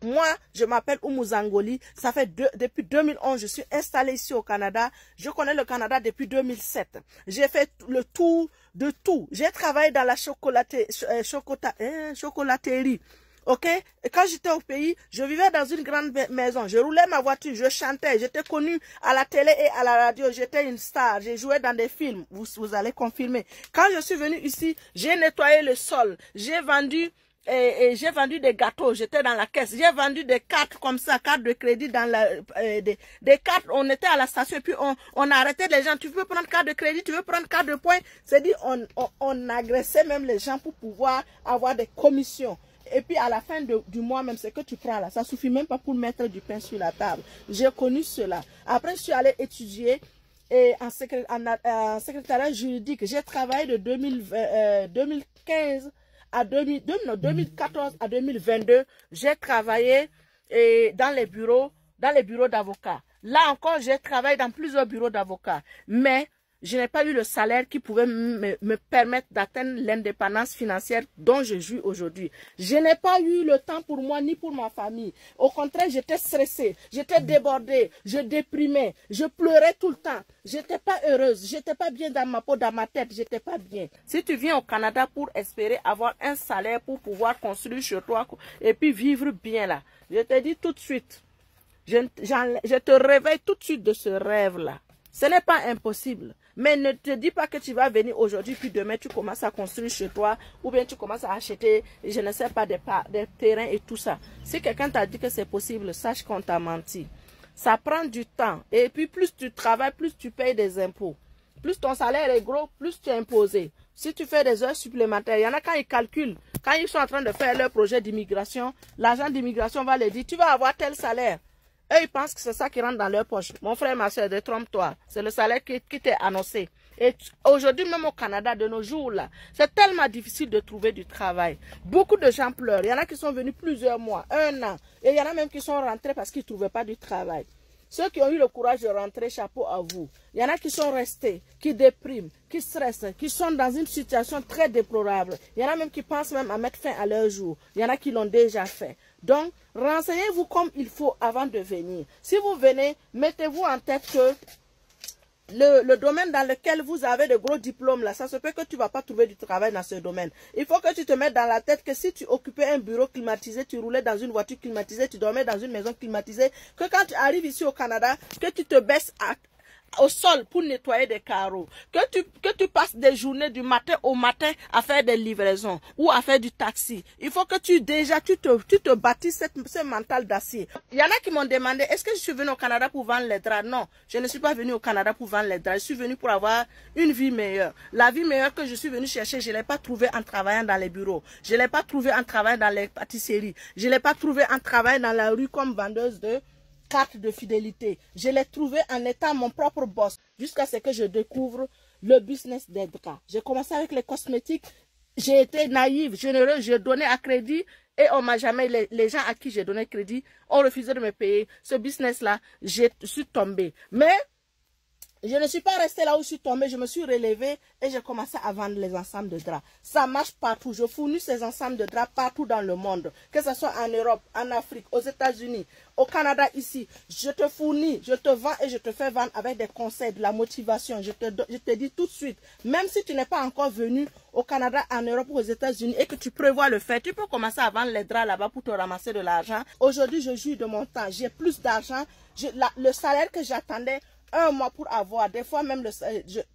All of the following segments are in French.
Moi, je m'appelle Oumou Zangoli. Ça fait depuis 2011, je suis installée ici au Canada. Je connais le Canada depuis 2007. J'ai fait le tour de tout. J'ai travaillé dans la chocolaterie. Ok, et quand j'étais au pays, je vivais dans une grande maison. Je roulais ma voiture, je chantais. J'étais connue à la télé et à la radio. J'étais une star. J'ai joué dans des films. Vous allez confirmer. Quand je suis venue ici, j'ai nettoyé le sol. J'ai vendu j'ai vendu des gâteaux. J'étais dans la caisse. J'ai vendu des cartes comme ça, cartes de crédit dans la des cartes. On était à la station et puis on arrêtait les gens. Tu veux prendre carte de crédit, tu veux prendre carte de points. C'est dit on agressait même les gens pour pouvoir avoir des commissions. Et puis à la fin du mois même, ce que tu prends là, ça suffit même pas pour mettre du pain sur la table. J'ai connu cela. Après, je suis allée étudier en secrétariat juridique. J'ai travaillé de 2015 à 2014 à 2022. J'ai travaillé dans les bureaux d'avocats. Là encore, j'ai travaillé dans plusieurs bureaux d'avocats. Mais je n'ai pas eu le salaire qui pouvait me permettre d'atteindre l'indépendance financière dont je jouis aujourd'hui. Je n'ai pas eu le temps pour moi ni pour ma famille. Au contraire, j'étais stressée, j'étais débordée, je déprimais, je pleurais tout le temps. J'étais pas heureuse, j'étais pas bien dans ma peau, dans ma tête, j'étais pas bien. Si tu viens au Canada pour espérer avoir un salaire pour pouvoir construire chez toi et puis vivre bien là, je te dis tout de suite, je te réveille tout de suite de ce rêve-là. Ce n'est pas impossible. Mais ne te dis pas que tu vas venir aujourd'hui, puis demain tu commences à construire chez toi, ou bien tu commences à acheter, je ne sais pas, des terrains et tout ça. Si quelqu'un t'a dit que c'est possible, sache qu'on t'a menti. Ça prend du temps. Et puis plus tu travailles, plus tu payes des impôts. Plus ton salaire est gros, plus tu es imposé. Si tu fais des heures supplémentaires, il y en a quand ils calculent, quand ils sont en train de faire leur projet d'immigration, l'agent d'immigration va leur dire, tu vas avoir tel salaire. Eux, ils pensent que c'est ça qui rentre dans leur poche. Mon frère, ma soeur, détrompe-toi. C'est le salaire qui t'est annoncé. Et aujourd'hui, même au Canada, de nos jours, là, c'est tellement difficile de trouver du travail. Beaucoup de gens pleurent. Il y en a qui sont venus plusieurs mois, 1 an. Et il y en a même qui sont rentrés parce qu'ils ne trouvaient pas du travail. Ceux qui ont eu le courage de rentrer, chapeau à vous. Il y en a qui sont restés, qui dépriment, qui stressent, qui sont dans une situation très déplorable. Il y en a même qui pensent même à mettre fin à leur jour. Il y en a qui l'ont déjà fait. Donc, renseignez-vous comme il faut avant de venir. Si vous venez, mettez-vous en tête que le domaine dans lequel vous avez de gros diplômes, là, ça se peut que tu ne vas pas trouver du travail dans ce domaine. Il faut que tu te mettes dans la tête que si tu occupais un bureau climatisé, tu roulais dans une voiture climatisée, tu dormais dans une maison climatisée, que quand tu arrives ici au Canada, que tu te baisses au sol pour nettoyer des carreaux, que tu passes des journées du matin au matin à faire des livraisons ou à faire du taxi. Il faut que tu te bâtisses ce mental d'acier. Il y en a qui m'ont demandé, est-ce que je suis venue au Canada pour vendre les draps? Non, je ne suis pas venue au Canada pour vendre les draps. Je suis venue pour avoir une vie meilleure. La vie meilleure que je suis venue chercher, je ne l'ai pas trouvée en travaillant dans les bureaux. Je ne l'ai pas trouvée en travaillant dans les pâtisseries. Je ne l'ai pas trouvée en travaillant dans la rue comme vendeuse de carte de fidélité. Je l'ai trouvé en étant mon propre boss jusqu'à ce que je découvre le business des draps. J'ai commencé avec les cosmétiques. J'ai été naïve, généreuse, je donnais à crédit et on m'a jamais, les gens à qui j'ai donné crédit ont refusé de me payer. Ce business-là, je suis tombée. Mais je ne suis pas restée là où je suis tombée, je me suis relevée et j'ai commencé à vendre les ensembles de draps. Ça marche partout, je fournis ces ensembles de draps partout dans le monde, que ce soit en Europe, en Afrique, aux États-Unis, au Canada ici. Je te fournis, je te vends et je te fais vendre avec des conseils, de la motivation. Je te dis tout de suite, même si tu n'es pas encore venu au Canada, en Europe ou aux États-Unis et que tu prévois le faire, tu peux commencer à vendre les draps là-bas pour te ramasser de l'argent. Aujourd'hui, je jouis de mon temps, j'ai plus d'argent. Le salaire que j'attendais 1 mois pour avoir, des fois même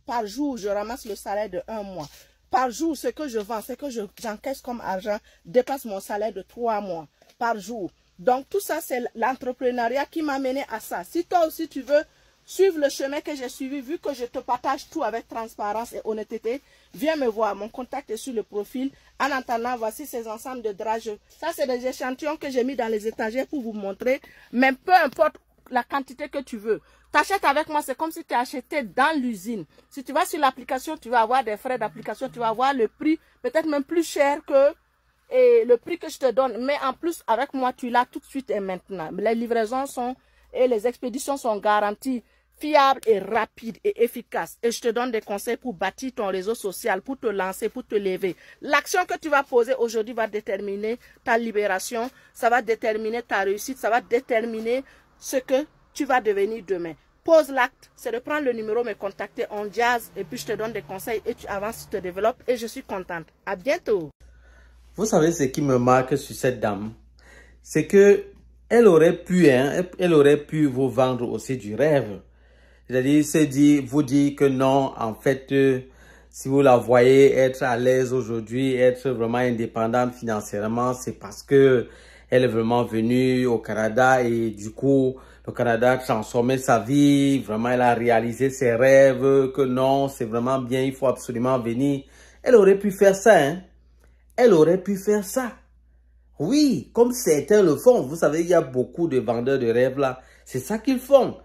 par jour, je ramasse le salaire de 1 mois. Par jour, ce que je vends, ce que j'encaisse comme argent, dépasse mon salaire de 3 mois par jour. Donc tout ça, c'est l'entrepreneuriat qui m'a mené à ça. Si toi aussi tu veux suivre le chemin que j'ai suivi, vu que je te partage tout avec transparence et honnêteté, viens me voir. Mon contact est sur le profil. En attendant, voici ces ensembles de draps. Ça, c'est des échantillons que j'ai mis dans les étagères pour vous montrer. Mais peu importe la quantité que tu veux. T'achètes avec moi, c'est comme si tu achetais dans l'usine. Si tu vas sur l'application, tu vas avoir des frais d'application, tu vas avoir le prix peut-être même plus cher que le prix que je te donne. Mais en plus, avec moi, tu l'as tout de suite et maintenant. Les livraisons et les expéditions sont garanties. fiable et rapide et efficace. Et je te donne des conseils pour bâtir ton réseau social, pour te lancer, pour te lever. L'action que tu vas poser aujourd'hui va déterminer ta libération, ça va déterminer ta réussite, ça va déterminer ce que tu vas devenir demain. Pose l'acte, c'est de prendre le numéro, me contacter, on jazz, et puis je te donne des conseils et tu avances, tu te développes et je suis contente. À bientôt. Vous savez ce qui me marque sur cette dame, c'est que elle aurait pu vous vendre aussi du rêve. C'est-à-dire, vous dire que non, en fait, si vous la voyez être à l'aise aujourd'hui, être vraiment indépendante financièrement, c'est parce que elle est vraiment venue au Canada et du coup, le Canada a transformé sa vie, vraiment elle a réalisé ses rêves, que non, c'est vraiment bien, il faut absolument venir. Elle aurait pu faire ça, hein. Elle aurait pu faire ça. Oui, comme certains le font. Vous savez, il y a beaucoup de vendeurs de rêves là. C'est ça qu'ils font.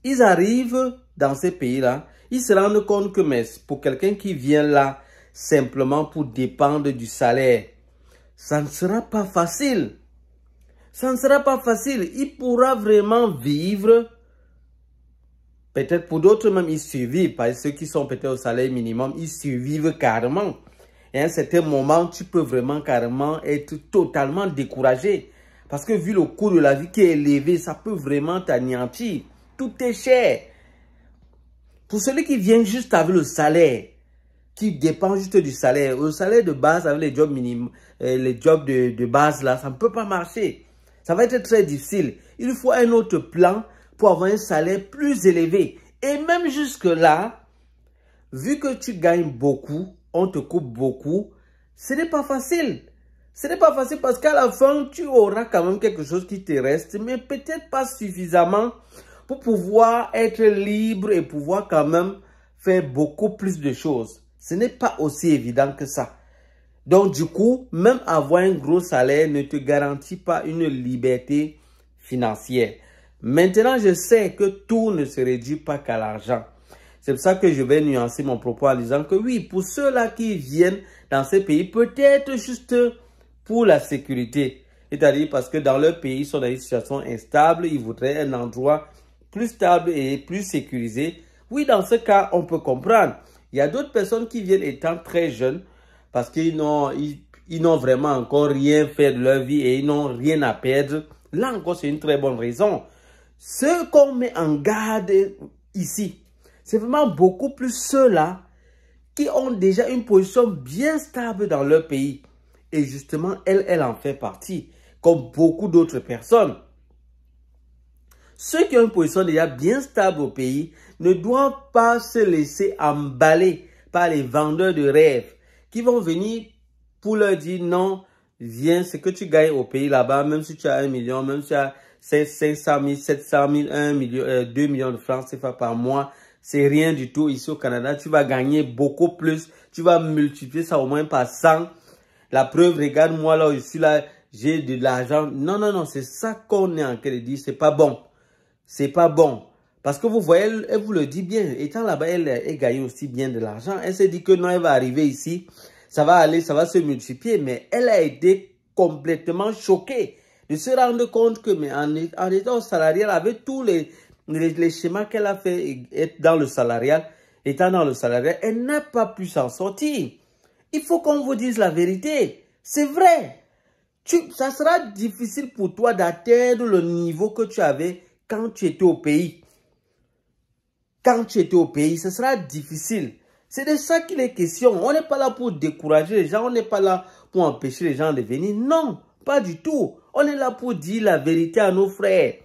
Ils arrivent dans ces pays-là, ils se rendent compte que mais pour quelqu'un qui vient là simplement pour dépendre du salaire, ça ne sera pas facile. Ça ne sera pas facile. Il pourra vraiment vivre. Peut-être pour d'autres même, ils survivent. Parce que ceux qui sont peut-être au salaire minimum, ils survivent carrément. Et à un certain moment, tu peux vraiment carrément être totalement découragé. Parce que vu le coût de la vie qui est élevé, ça peut vraiment t'anéantir. Tout est cher. Pour celui qui vient juste avec le salaire, qui dépend juste du salaire, le salaire de base avec les jobs minimums, les jobs de base là, ça ne peut pas marcher. Ça va être très difficile. Il faut un autre plan pour avoir un salaire plus élevé. Et même jusque là, vu que tu gagnes beaucoup, on te coupe beaucoup, ce n'est pas facile. Ce n'est pas facile parce qu'à la fin, tu auras quand même quelque chose qui te reste, mais peut-être pas suffisamment pour pouvoir être libre et pouvoir quand même faire beaucoup plus de choses. Ce n'est pas aussi évident que ça. Donc du coup, même avoir un gros salaire ne te garantit pas une liberté financière. Maintenant, je sais que tout ne se réduit pas qu'à l'argent. C'est pour ça que je vais nuancer mon propos en disant que oui, pour ceux-là qui viennent dans ces pays, peut-être juste pour la sécurité. C'est-à-dire parce que dans leur pays, ils sont dans une situation instable, ils voudraient un endroit plus stable et plus sécurisé. Oui, dans ce cas, on peut comprendre. Il y a d'autres personnes qui viennent étant très jeunes parce qu'ils n'ont vraiment encore rien fait de leur vie et ils n'ont rien à perdre. Là encore, c'est une très bonne raison. Ce qu'on met en garde ici, c'est vraiment beaucoup plus ceux-là qui ont déjà une position bien stable dans leur pays. Et justement, elle en fait partie, comme beaucoup d'autres personnes. Ceux qui ont une position déjà bien stable au pays ne doivent pas se laisser emballer par les vendeurs de rêves qui vont venir pour leur dire non, viens, ce que tu gagnes au pays là-bas, même si tu as 1 million, même si tu as 500 000, 700 000, 1 million, 2 millions de francs CFA par mois, c'est rien du tout ici au Canada. Tu vas gagner beaucoup plus. Tu vas multiplier ça au moins par 100. La preuve, regarde-moi là, je suis là, j'ai de l'argent. Non, non, non, c'est ça qu'on est en train de dire. C'est pas bon. C'est pas bon. Parce que vous voyez, elle vous le dit bien. Étant là-bas, elle gagne aussi bien de l'argent. Elle s'est dit que non, elle va arriver ici. Ça va aller, ça va se multiplier. Mais elle a été complètement choquée de se rendre compte que, mais en étant au salarial, avec tous les schémas qu'elle a fait être dans le salarial, étant dans le salarial, elle n'a pas pu s'en sortir. Il faut qu'on vous dise la vérité. C'est vrai. Ça sera difficile pour toi d'atteindre le niveau que tu avais quand tu étais au pays. Quand tu étais au pays, ce sera difficile. C'est de ça qu'il est question. On n'est pas là pour décourager les gens. On n'est pas là pour empêcher les gens de venir. Non, pas du tout. On est là pour dire la vérité à nos frères.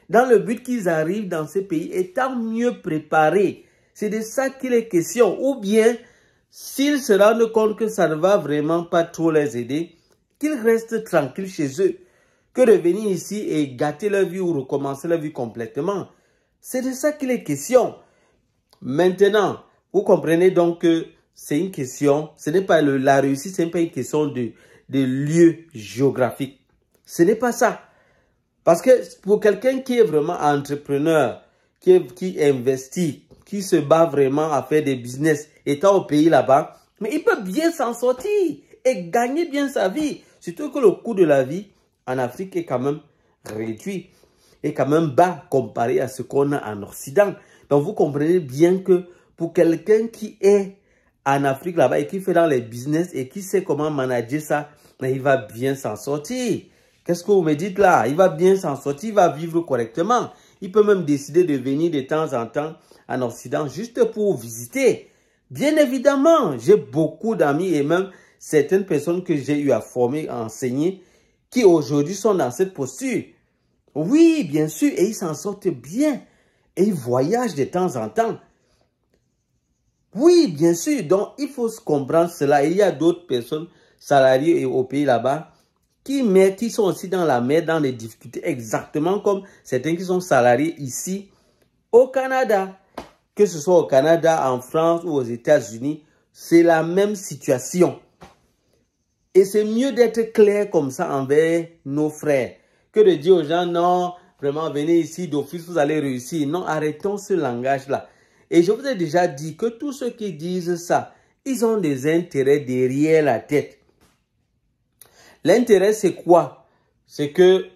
Dans le but qu'ils arrivent dans ces pays étant mieux préparés. C'est de ça qu'il est question. Ou bien, s'ils se rendent compte que ça ne va vraiment pas trop les aider, qu'ils restent tranquilles chez eux. Que de venir ici et gâter leur vie ou recommencer leur vie complètement. C'est de ça qu'il est question. Maintenant, vous comprenez donc que c'est une question, ce n'est pas la réussite, ce n'est pas une question de lieu géographique. Ce n'est pas ça. Parce que pour quelqu'un qui est vraiment entrepreneur, qui investit, qui se bat vraiment à faire des business, étant au pays là-bas, mais il peut bien s'en sortir et gagner bien sa vie. Surtout que le coût de la vie en Afrique est quand même réduit, est quand même bas comparé à ce qu'on a en Occident. Donc, vous comprenez bien que pour quelqu'un qui est en Afrique là-bas et qui fait dans les business et qui sait comment manager ça, mais il va bien s'en sortir. Qu'est-ce que vous me dites là? Il va bien s'en sortir, il va vivre correctement. Il peut même décider de venir de temps en temps en Occident juste pour visiter. Bien évidemment, j'ai beaucoup d'amis et même certaines personnes que j'ai eu à former, à enseigner, qui aujourd'hui sont dans cette posture. Oui, bien sûr, et ils s'en sortent bien. Et ils voyagent de temps en temps. Oui, bien sûr. Donc, il faut comprendre cela. Il y a d'autres personnes salariées au pays là-bas qui sont aussi dans la mer, dans les difficultés, exactement comme certains qui sont salariés ici au Canada. Que ce soit au Canada, en France ou aux États-Unis, c'est la même situation. Et c'est mieux d'être clair comme ça envers nos frères que de dire aux gens, non, vraiment, venez ici, d'office, vous allez réussir. Non, arrêtons ce langage-là. Et je vous ai déjà dit que tous ceux qui disent ça, ils ont des intérêts derrière la tête. L'intérêt, c'est quoi? C'est que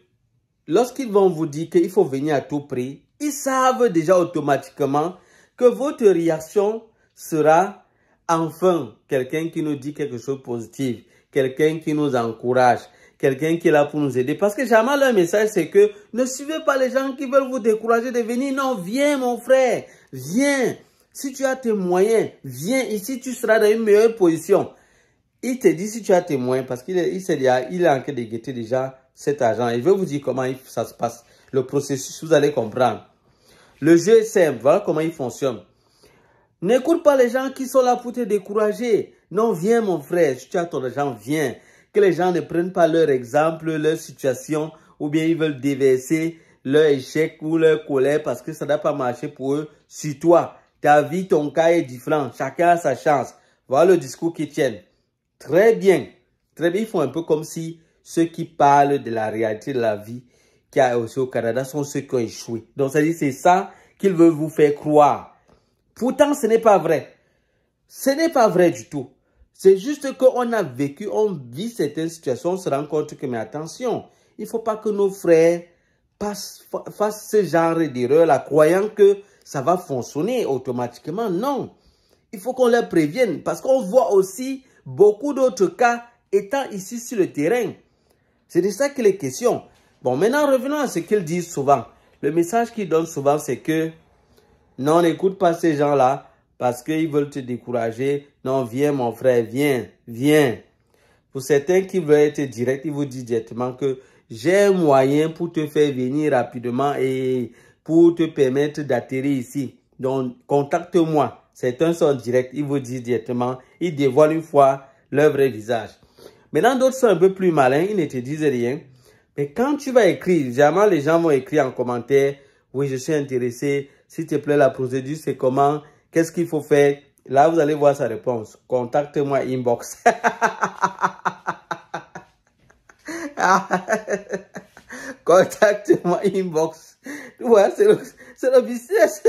lorsqu'ils vont vous dire qu'il faut venir à tout prix, ils savent déjà automatiquement que votre réaction sera enfin quelqu'un qui nous dit quelque chose de positif, quelqu'un qui nous encourage, quelqu'un qui est là pour nous aider. Parce que jamais leur message, c'est que ne suivez pas les gens qui veulent vous décourager de venir. Non, viens mon frère, viens. Si tu as tes moyens, viens ici, tu seras dans une meilleure position. Il te dit si tu as tes moyens, parce qu'il est en train de guetter déjà cet argent. Il veut vous dire comment ça se passe. Le processus, vous allez comprendre. Le jeu est simple, voilà comment il fonctionne. N'écoute pas les gens qui sont là pour te décourager. Non, viens mon frère, si tu as ton argent, viens. Que les gens ne prennent pas leur exemple, leur situation, ou bien ils veulent déverser leur échec ou leur colère parce que ça n'a pas marché pour eux sur toi. Ta vie, ton cas est différent. Chacun a sa chance. Voilà le discours qu'ils tiennent. Très bien. Très bien. Ils font un peu comme si ceux qui parlent de la réalité de la vie qu'il y a aussi au Canada sont ceux qui ont échoué. Donc, c'est ça qu'ils veulent vous faire croire. Pourtant, ce n'est pas vrai. Ce n'est pas vrai du tout. C'est juste qu'on a vécu, on vit certaines situations, on se rend compte que, mais attention, il ne faut pas que nos frères fassent ce genre d'erreur-là, croyant que ça va fonctionner automatiquement. Non. Il faut qu'on leur prévienne, parce qu'on voit aussi beaucoup d'autres cas étant ici sur le terrain. C'est de ça qu'il est question. Bon, maintenant, revenons à ce qu'ils disent souvent. Le message qu'ils donnent souvent, c'est que non, n'écoute pas ces gens-là parce qu'ils veulent te décourager. Non, viens mon frère, viens, viens. Pour certains qui veulent être directs, ils vous disent directement que j'ai un moyen pour te faire venir rapidement et pour te permettre d'atterrir ici. Donc, contacte-moi. Certains sont directs, ils vous disent directement, ils dévoilent une fois leur vrai visage. Maintenant, d'autres sont un peu plus malins, ils ne te disent rien. Mais quand tu vas écrire, généralement les gens vont écrire en commentaire, oui, je suis intéressé, s'il te plaît, la procédure, c'est comment, qu'est-ce qu'il faut faire? Là, vous allez voir sa réponse. Contacte-moi inbox. Contacte-moi inbox. Ouais, c'est le business.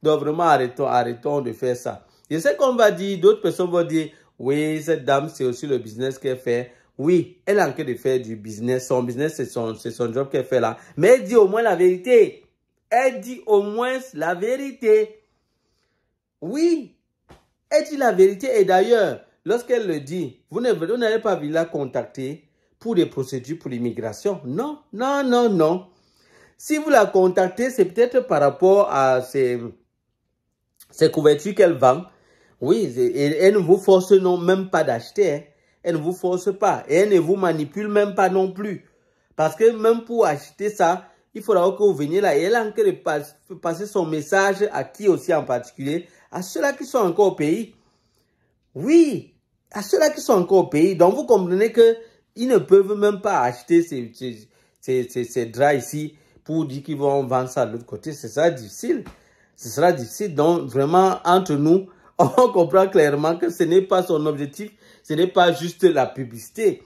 Donc vraiment, arrêtons de faire ça. Je sais qu'on va dire, d'autres personnes vont dire, oui, cette dame, c'est aussi le business qu'elle fait. Oui, elle est en train de faire du business. Son business, c'est son job qu'elle fait là. Mais elle dit au moins la vérité. Elle dit au moins la vérité. Oui, elle dit la vérité. Et d'ailleurs, lorsqu'elle le dit, vous n'allez pas venir la contacter pour des procédures pour l'immigration. Non, non, non, non. Si vous la contactez, c'est peut-être par rapport à ces couvertures qu'elle vend. Oui, et elle ne vous force non, même pas d'acheter. Hein. Elle ne vous force pas. Et elle ne vous manipule même pas non plus. Parce que même pour acheter ça, il faudra que vous veniez là. Et elle a en train de passer son message à qui aussi en particulier? À ceux-là qui sont encore au pays. Oui, à ceux-là qui sont encore au pays. Donc vous comprenez qu'ils ne peuvent même pas acheter ces draps ici pour dire qu'ils vont vendre ça de l'autre côté. Ce sera difficile. Ce sera difficile. Donc vraiment, entre nous, on comprend clairement que ce n'est pas son objectif. Ce n'est pas juste la publicité.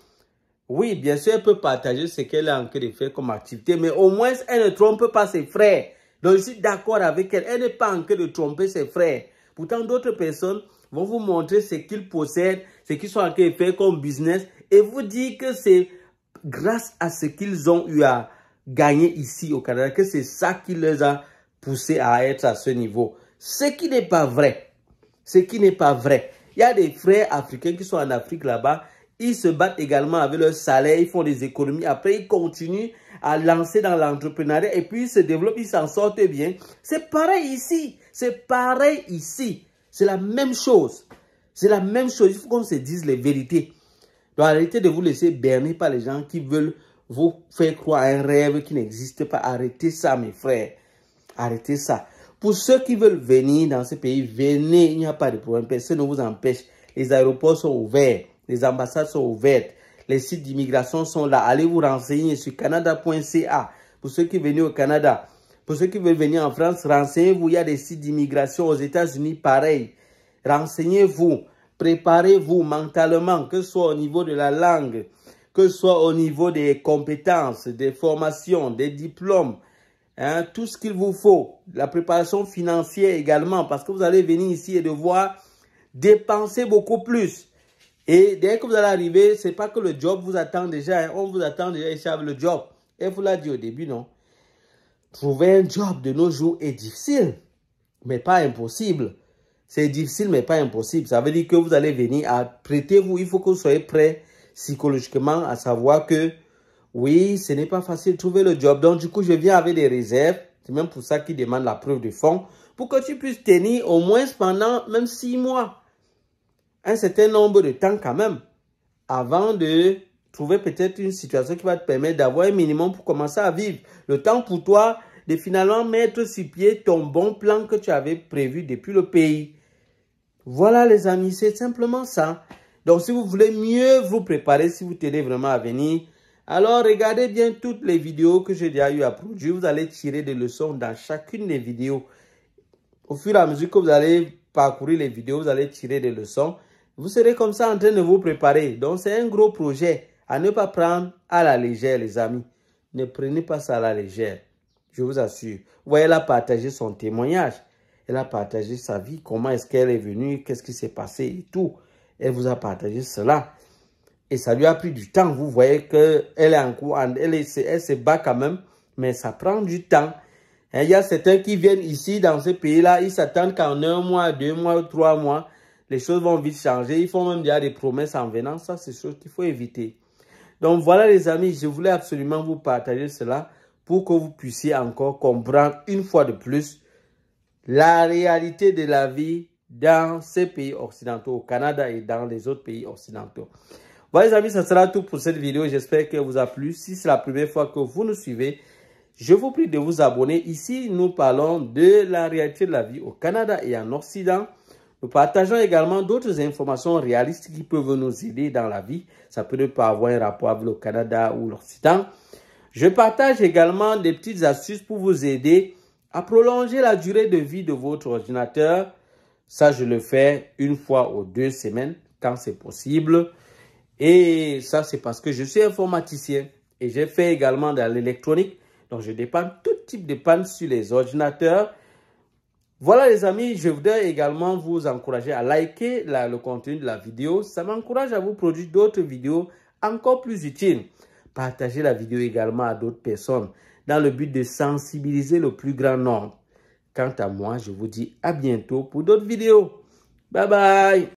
Oui, bien sûr, elle peut partager ce qu'elle a en train de faire comme activité, mais au moins, elle ne trompe pas ses frères. Donc, je suis d'accord avec elle. Elle n'est pas en train de tromper ses frères. Pourtant, d'autres personnes vont vous montrer ce qu'ils possèdent, ce qu'ils sont en train de faire comme business, et vous dire que c'est grâce à ce qu'ils ont eu à gagner ici au Canada, que c'est ça qui les a poussé à être à ce niveau. Ce qui n'est pas vrai. Ce qui n'est pas vrai. Il y a des frères africains qui sont en Afrique là-bas. Ils se battent également avec leur salaire. Ils font des économies. Après, ils continuent à lancer dans l'entrepreneuriat. Et puis, ils se développent. Ils s'en sortent bien. C'est pareil ici. C'est pareil ici. C'est la même chose. C'est la même chose. Il faut qu'on se dise les vérités. Donc, arrêtez de vous laisser berner par les gens qui veulent vous faire croire à un rêve qui n'existe pas. Arrêtez ça, mes frères. Arrêtez ça. Pour ceux qui veulent venir dans ce pays, venez. Il n'y a pas de problème. Personne ne vous empêche. Les aéroports sont ouverts. Les ambassades sont ouvertes. Les sites d'immigration sont là. Allez vous renseigner sur canada.ca. Pour ceux qui viennent au Canada. Pour ceux qui veulent venir en France, renseignez-vous. Il y a des sites d'immigration aux États-Unis pareil. Renseignez-vous. Préparez-vous mentalement, que ce soit au niveau de la langue, que ce soit au niveau des compétences, des formations, des diplômes. Hein, tout ce qu'il vous faut. La préparation financière également. Parce que vous allez venir ici et devoir dépenser beaucoup plus. Et dès que vous allez arriver, ce n'est pas que le job vous attend déjà. Hein. On vous attend déjà ici avec le job. Et vous l'a dit au début, non? Trouver un job de nos jours est difficile, mais pas impossible. C'est difficile, mais pas impossible. Ça veut dire que vous allez venir à prêter-vous. Il faut que vous soyez prêt psychologiquement à savoir que, oui, ce n'est pas facile de trouver le job. Donc, du coup, je viens avec des réserves. C'est même pour ça qu'ils demandent la preuve de fonds. Pour que tu puisses tenir au moins pendant même 6 mois. Un certain nombre de temps quand même, avant de trouver peut-être une situation qui va te permettre d'avoir un minimum pour commencer à vivre. Le temps pour toi de finalement mettre sur pied ton bon plan que tu avais prévu depuis le pays. Voilà les amis, c'est simplement ça. Donc si vous voulez mieux vous préparer, si vous tenez vraiment à venir, alors regardez bien toutes les vidéos que j'ai déjà eu à produire. Vous allez tirer des leçons dans chacune des vidéos. Au fur et à mesure que vous allez parcourir les vidéos, vous allez tirer des leçons. Vous serez comme ça en train de vous préparer. Donc, c'est un gros projet à ne pas prendre à la légère, les amis. Ne prenez pas ça à la légère. Je vous assure. Vous voyez, elle a partagé son témoignage. Elle a partagé sa vie. Comment est-ce qu'elle est venue? Qu'est-ce qui s'est passé et tout. Elle vous a partagé cela. Et ça lui a pris du temps. Vous voyez qu'elle est en cours. Elle se bat quand même. Mais ça prend du temps. Il y a certains qui viennent ici, dans ce pays-là. Ils s'attendent qu'en 1 mois, 2 mois, 3 mois, les choses vont vite changer. Ils font même déjà des promesses en venant. Ça, c'est chose qu'il faut éviter. Donc, voilà les amis. Je voulais absolument vous partager cela pour que vous puissiez encore comprendre une fois de plus la réalité de la vie dans ces pays occidentaux, au Canada et dans les autres pays occidentaux. Voilà les amis, ça sera tout pour cette vidéo. J'espère qu'elle vous a plu. Si c'est la première fois que vous nous suivez, je vous prie de vous abonner. Ici, nous parlons de la réalité de la vie au Canada et en Occident. Nous partageons également d'autres informations réalistes qui peuvent nous aider dans la vie. Ça peut ne pas avoir un rapport avec le Canada ou l'Occident. Je partage également des petites astuces pour vous aider à prolonger la durée de vie de votre ordinateur. Ça, je le fais 1 fois ou 2 semaines quand c'est possible. Et ça, c'est parce que je suis informaticien et j'ai fait également dans l'électronique. Donc, je dépanne tout type de panne sur les ordinateurs. Voilà les amis, je voudrais également vous encourager à liker le contenu de la vidéo. Ça m'encourage à vous produire d'autres vidéos encore plus utiles. Partagez la vidéo également à d'autres personnes dans le but de sensibiliser le plus grand nombre. Quant à moi, je vous dis à bientôt pour d'autres vidéos. Bye bye!